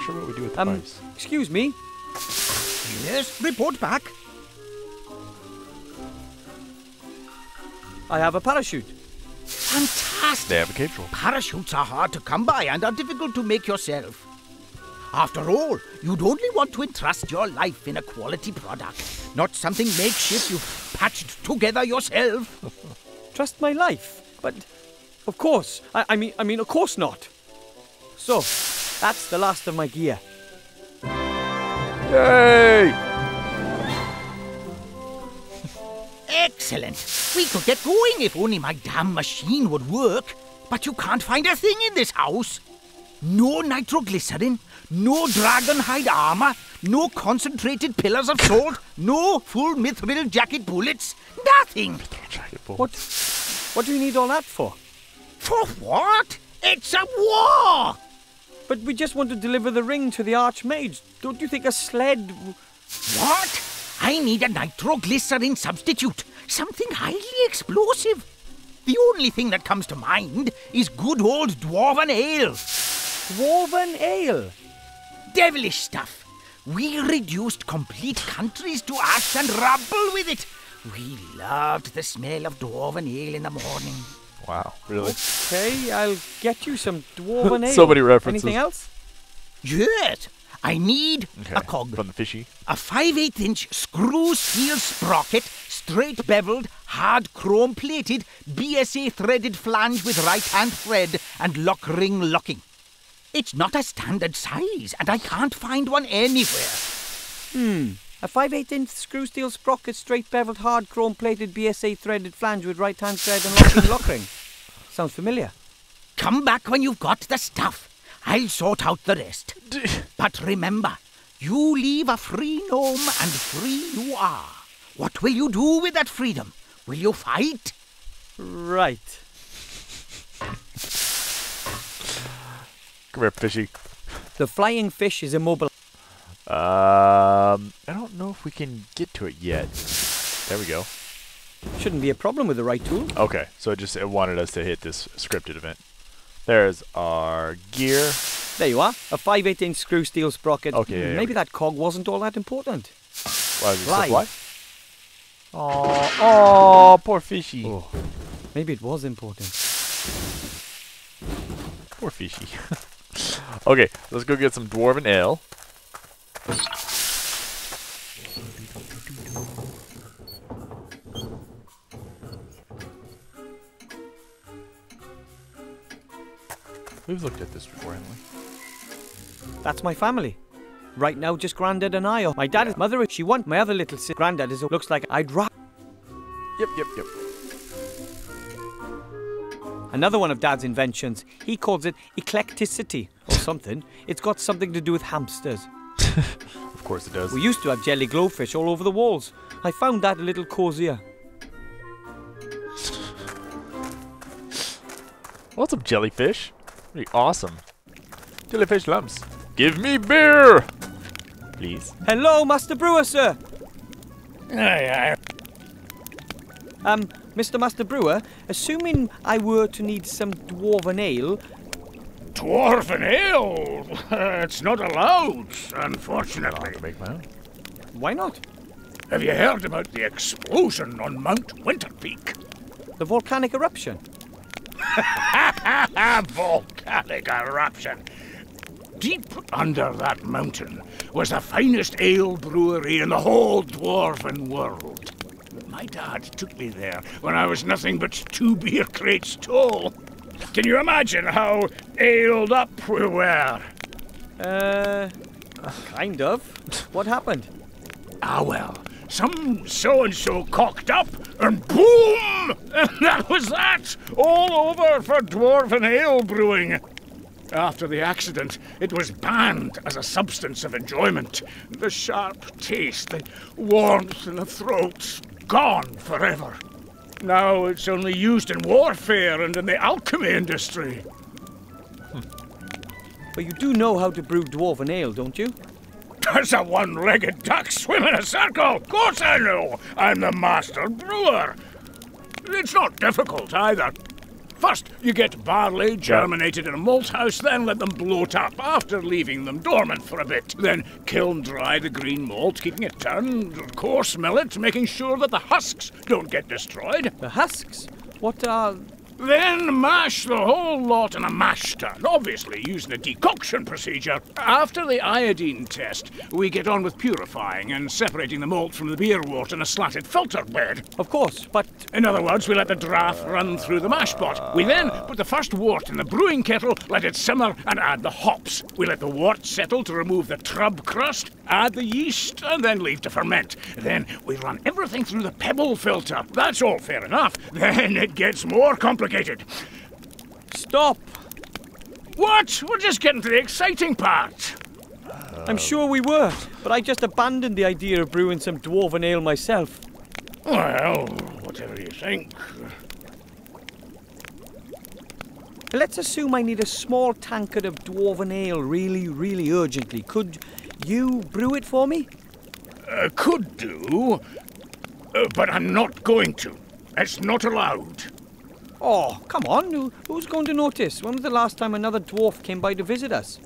sure what we do with the pipes. Excuse me. Yes, report back. I have a parachute. Fantastic. They have a cave troll. Parachutes are hard to come by and are difficult to make yourself. After all, you'd only want to entrust your life in a quality product, not something makeshift you've patched together yourself. Trust my life? But, of course. I mean, of course not. So, that's the last of my gear. Yay! Excellent. We could get going if only my damn machine would work. But you can't find a thing in this house. No nitroglycerin, no dragon hide armor, no concentrated pillars of salt, no full mithril jacket bullets. Nothing. What do you need all that for? For what? It's a war! But we just want to deliver the ring to the Archmage. Don't you think a sled... What? I need a nitroglycerin substitute. Something highly explosive. The only thing that comes to mind is good old dwarven ale. Dwarven ale? Devilish stuff. We reduced complete countries to ash and rubble with it. We loved the smell of dwarven ale in the morning. Wow, really? Okay, I'll get you some dwarven ale. So many references. Anything else? Yes. I need a cog. From the fishy. A 5/8-inch screw steel sprocket, straight beveled, hard chrome plated, BSA threaded flange with right-hand thread and lock ring locking. It's not a standard size, and I can't find one anywhere. A 5/8-inch screw steel sprocket, straight beveled, hard chrome plated, BSA threaded flange with right-hand thread and lock ring. Sounds familiar. Come back when you've got the stuff. I'll sort out the rest. But remember, you leave a free gnome and free you are. What will you do with that freedom? Will you fight? Right. Come here, fishy. The flying fish is immobile. I don't know if we can get to it yet. There we go. Shouldn't be a problem with the right tool. Okay, so it wanted us to hit this scripted event. There's our gear. There you are. A 5/8-inch screw steel sprocket. Okay, Maybe that cog wasn't all that important. Why is it Fly. so fly? Oh, poor fishy. Oh, maybe it was important. Poor fishy. Okay, let's go get some dwarven ale. We've looked at this before, haven't we? That's my family. Right now, just Grandad and I. My dad is mother. She won. My other little sister. Grandad is. Looks like I'd rock. Yep. Another one of Dad's inventions. He calls it eclecticity or something. It's got something to do with hamsters. Of course it does. We used to have jelly glowfish all over the walls. I found that a little cozier. What's up, jellyfish? Pretty awesome. Jellyfish lumps. Give me beer! Please. Hello, Master Brewer, sir. Aye. Mr. Master Brewer, assuming I were to need some dwarven ale... Dwarven ale? It's not allowed, unfortunately. To make my own. Why not? Have you heard about the explosion on Mount Winterpeak? The volcanic eruption. Volcanic eruption. Deep under that mountain was the finest ale brewery in the whole dwarven world. My dad took me there when I was nothing but 2 beer crates tall. Can you imagine how aled up we were? Kind of. What happened? Ah, well, some so-and-so cocked up, and boom! And that was that! All over for dwarven ale brewing. After the accident, it was banned as a substance of enjoyment. The sharp taste, the warmth in the throat, gone forever. Now it's only used in warfare and in the alchemy industry. But you do know how to brew dwarven ale, don't you? Does a one-legged duck swim in a circle? Of course I know. I'm the master brewer. It's not difficult either. First, you get barley germinated in a malt house, then let them bloat up after leaving them dormant for a bit. Then kiln dry the green malt, keeping it turned, coarse mill it, making sure that the husks don't get destroyed. The husks? What are... Then mash the whole lot in a mash tun, obviously using a decoction procedure. After the iodine test, we get on with purifying and separating the malt from the beer wort in a slatted filter bed. Of course, but... In other words, we let the draft run through the mash pot. We then put the first wort in the brewing kettle, let it simmer, and add the hops. We let the wort settle to remove the trub crust, add the yeast, and then leave to ferment. Then we run everything through the pebble filter. That's all fair enough. Then it gets more complicated. Stop! What? We're just getting to the exciting part. I'm sure we were, but I just abandoned the idea of brewing some dwarven ale myself. Well, whatever you think. Let's assume I need a small tankard of dwarven ale really, really urgently. Could you brew it for me? Could do, but I'm not going to. It's not allowed. Oh, come on. Who's going to notice? When was the last time another dwarf came by to visit us?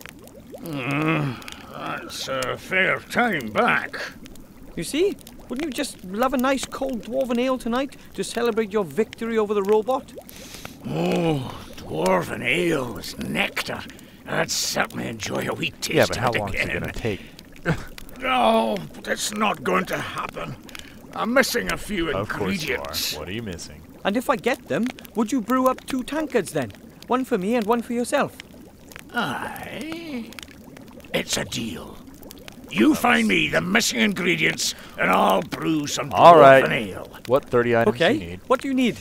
That's a fair time back. You see? Wouldn't you just love a nice cold dwarven ale tonight to celebrate your victory over the robot? Oh, dwarven ale with nectar. I'd certainly enjoy a wee taste Yeah, but how of it long is it again. going to take? No, but it's not going to happen. I'm missing a few Of course you ingredients. are. What are you missing? And if I get them, would you brew up 2 tankards then? One for me and one for yourself. Aye. It's a deal. You find me the missing ingredients, and I'll brew some All right. dwarven ale. What 30 items do you Okay, need? what do you need?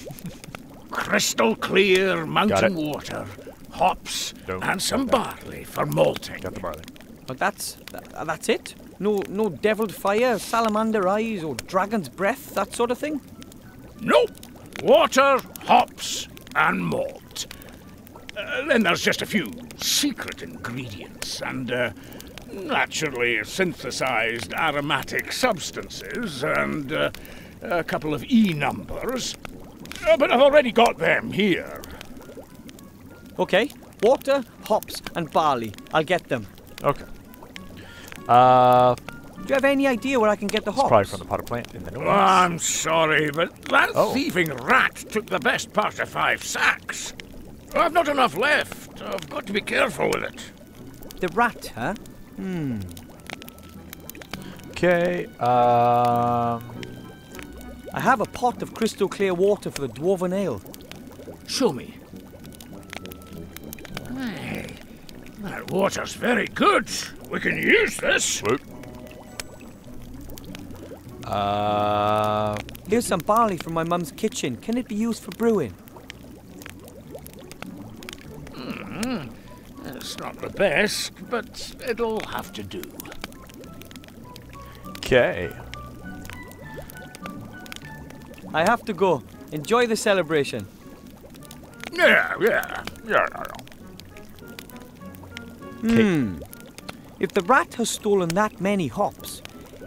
Crystal clear mountain it. water, hops, Don't and some got that. barley for malting. Got the barley. Well, that's it? No deviled fire, salamander eyes, or dragon's breath, that sort of thing? Nope. Water, hops, and malt. Then there's just a few secret ingredients and naturally synthesized aromatic substances and a couple of E numbers. But I've already got them here. Okay, water, hops, and barley. I'll get them. Okay. Do you have any idea where I can get the hops? Probably from the potted plant in the north. I'm sorry, but that Oh. thieving rat took the best part of 5 sacks. I've not enough left. I've got to be careful with it. The rat, huh? Okay. I have a pot of crystal clear water for the dwarven ale. Show me. Hey, that water's very good. We can use this. Whoop. Here's some barley from my mum's kitchen. Can it be used for brewing? It's not the best, but it'll have to do. Okay. I have to go. Enjoy the celebration. Yeah. If the rat has stolen that many hops,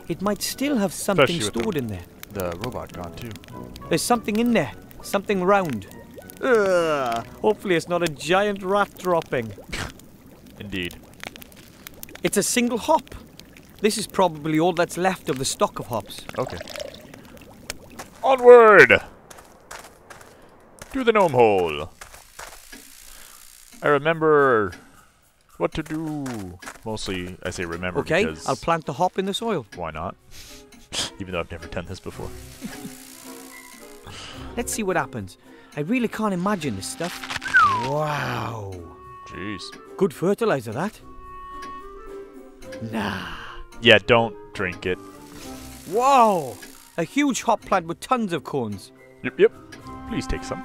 it might still have something Especially with stored in there. The robot gone too. There's something in there. Something round. Ugh, hopefully it's not a giant rat dropping. Indeed. It's a single hop. This is probably all that's left of the stock of hops. Okay. Onward! To the gnome hole. I remember what to do. Mostly, I say remember Okay, because... I'll plant the hop in the soil. Why not? Even though I've never done this before. Let's see what happens. I really can't imagine this stuff. Wow. Jeez. Good fertilizer, that. Nah. Yeah, don't drink it. Wow. A huge hop plant with tons of cones. Yep. Please take some.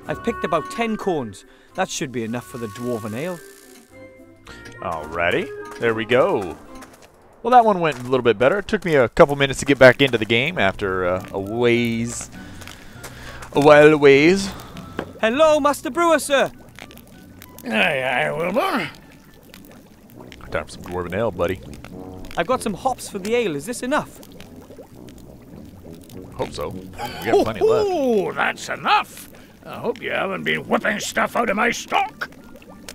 I've picked about 10 cones. That should be enough for the dwarven ale. Alrighty. There we go. Well, that one went a little bit better. It took me a couple minutes to get back into the game after a while ways. Hello, Master Brewer, sir. Aye, Wilbur. Time for some dwarven ale, buddy. I've got some hops for the ale. Is this enough? Hope so. We got plenty left. Oh, that's enough. I hope you haven't been whipping stuff out of my stock.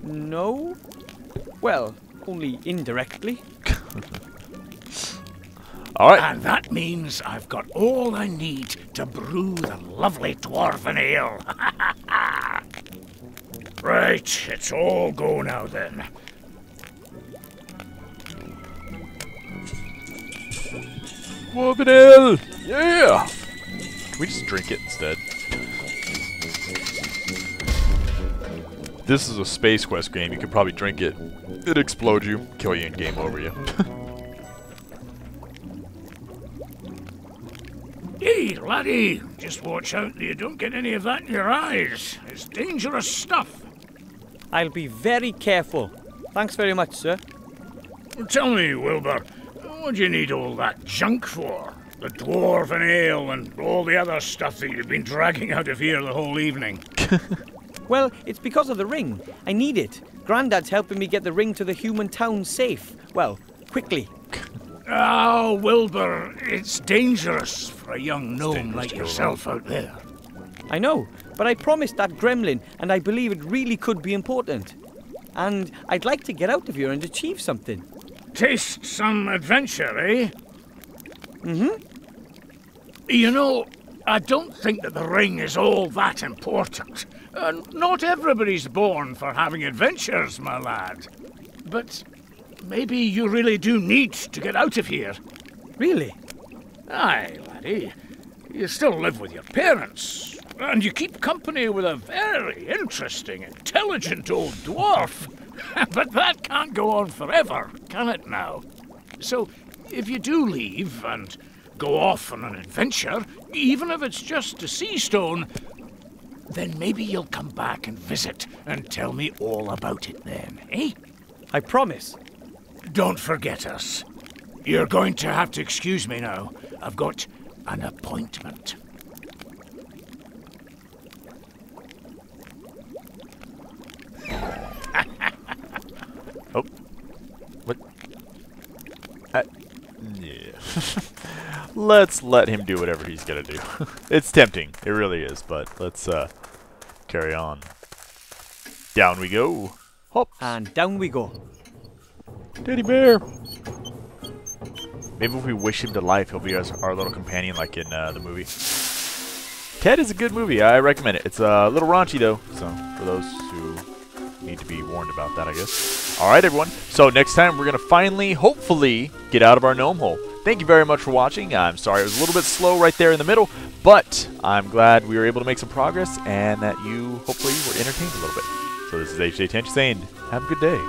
No? Well, only indirectly. Alright. And that means I've got all I need to brew the lovely dwarven ale. Right, it's all go now then. Dwarven ale! Yeah! Can we just drink it instead? This is a Space Quest game. You could probably drink it. It explodes you, kill you, and game over you. Hey, laddie, just watch out that you don't get any of that in your eyes. It's dangerous stuff. I'll be very careful. Thanks very much, sir. Tell me, Wilbur, what do you need all that junk for? The dwarven ale and all the other stuff that you've been dragging out of here the whole evening. Well, it's because of the ring. I need it. Grandad's helping me get the ring to the human town safe. Well, quickly. Oh, Wilbur, it's dangerous for a young gnome like yourself out there. I know, but I promised that gremlin, and I believe it really could be important. And I'd like to get out of here and achieve something. Taste some adventure, eh? Mm-hmm. You know, I don't think that the ring is all that important. Not everybody's born for having adventures, my lad. But maybe you really do need to get out of here. Really? Aye, laddie. You still live with your parents, and you keep company with a very interesting, intelligent old dwarf. But that can't go on forever, can it now? So, if you do leave and go off on an adventure, even if it's just to Seastone, then maybe you'll come back and visit and tell me all about it then, eh? I promise. Don't forget us. You're going to have to excuse me now. I've got an appointment. Oh. What? Yeah. Let's let him do whatever he's gonna do. It's tempting. It really is, but let's carry on. Down we go. Hop. And down we go. Teddy bear. Maybe if we wish him to life, he'll be our little companion like in the movie. Ted is a good movie. I recommend it. It's a little raunchy, though, so for those who need to be warned about that, I guess. Alright, everyone. So next time, we're going to finally, hopefully, get out of our gnome hole. Thank you very much for watching. I'm sorry it was a little bit slow right there in the middle, but I'm glad we were able to make some progress and that you, hopefully, were entertained a little bit. So this is HJ Tench saying, have a good day.